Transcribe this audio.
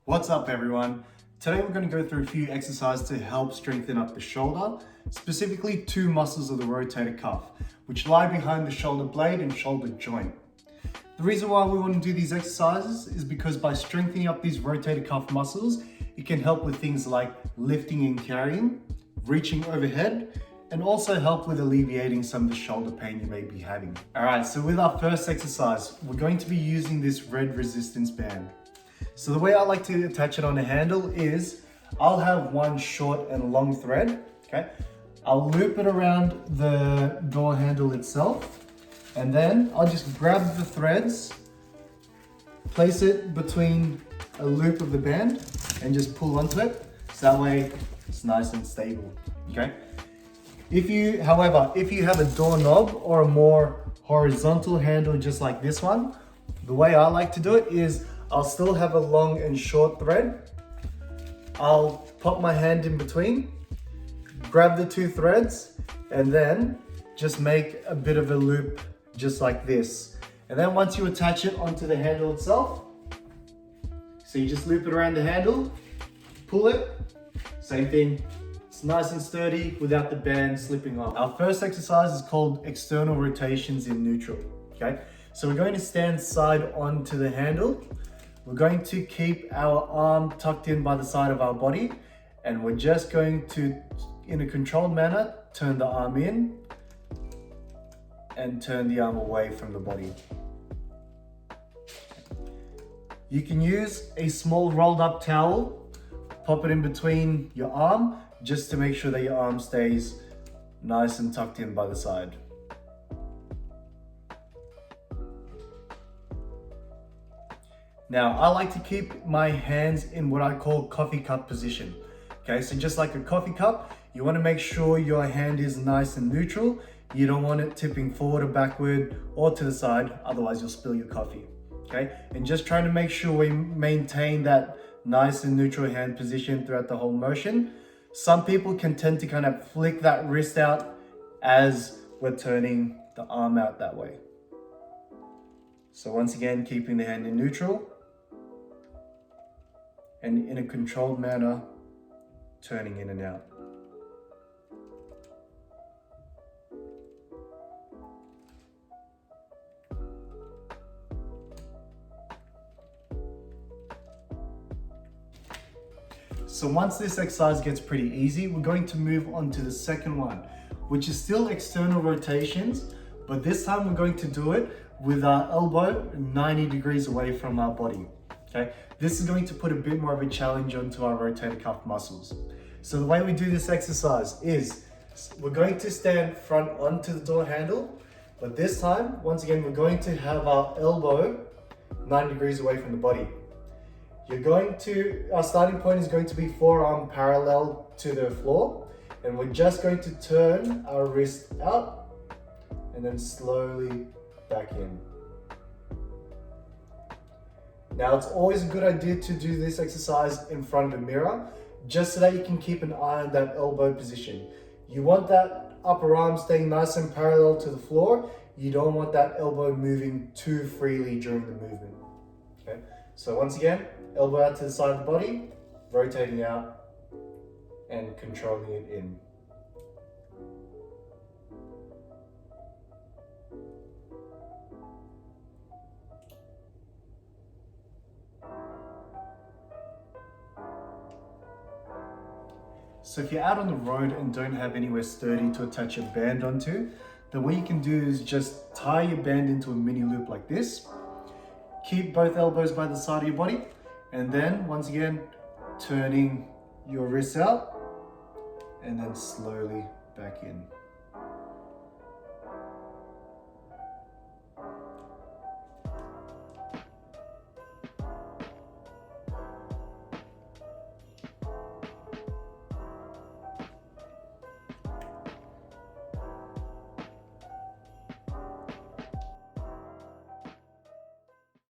What's up everyone? Today we're going to go through a few exercises to help strengthen up the shoulder, specifically two muscles of the rotator cuff, which lie behind the shoulder blade and shoulder joint. The reason why we want to do these exercises is because by strengthening up these rotator cuff muscles, it can help with things like lifting and carrying, reaching overhead, and also help with alleviating some of the shoulder pain you may be having. Alright, so with our first exercise, we're going to be using this red resistance band. So the way I like to attach it on a handle is, I'll have one short and long thread, okay? I'll loop it around the door handle itself, and then I'll just grab the threads, place it between a loop of the band, and just pull onto it, so that way it's nice and stable, okay? However, if you have a doorknob or a more horizontal handle just like this one, the way I like to do it is, I'll still have a long and short thread. I'll pop my hand in between, grab the two threads, and then just make a bit of a loop just like this. And then once you attach it onto the handle itself, so you just loop it around the handle, pull it, same thing. It's nice and sturdy without the band slipping off. Our first exercise is called external rotations in neutral, okay? So we're going to stand side onto the handle. We're going to keep our arm tucked in by the side of our body, and we're just going to, in a controlled manner, turn the arm in and turn the arm away from the body. You can use a small rolled up towel, pop it in between your arm, just to make sure that your arm stays nice and tucked in by the side. Now, I like to keep my hands in what I call coffee cup position. Okay, so just like a coffee cup, you want to make sure your hand is nice and neutral. You don't want it tipping forward or backward or to the side, otherwise you'll spill your coffee. Okay, and just trying to make sure we maintain that nice and neutral hand position throughout the whole motion. Some people can tend to kind of flick that wrist out as we're turning the arm out that way. So once again, keeping the hand in neutral, and in a controlled manner, turning in and out. So once this exercise gets pretty easy, we're going to move on to the second one, which is still external rotations, but this time we're going to do it with our elbow 90 degrees away from our body. Okay, this is going to put a bit more of a challenge onto our rotator cuff muscles. So the way we do this exercise is, we're going to stand front onto the door handle, but this time, once again, we're going to have our elbow 90 degrees away from the body. Our starting point is going to be forearm parallel to the floor, and we're just going to turn our wrist out and then slowly back in. Now, it's always a good idea to do this exercise in front of a mirror, just so that you can keep an eye on that elbow position. You want that upper arm staying nice and parallel to the floor. You don't want that elbow moving too freely during the movement. Okay? So once again, elbow out to the side of the body, rotating out and controlling it in. So if you're out on the road and don't have anywhere sturdy to attach your band onto, then what you can do is just tie your band into a mini loop like this. Keep both elbows by the side of your body, and then once again, turning your wrists out and then slowly back in.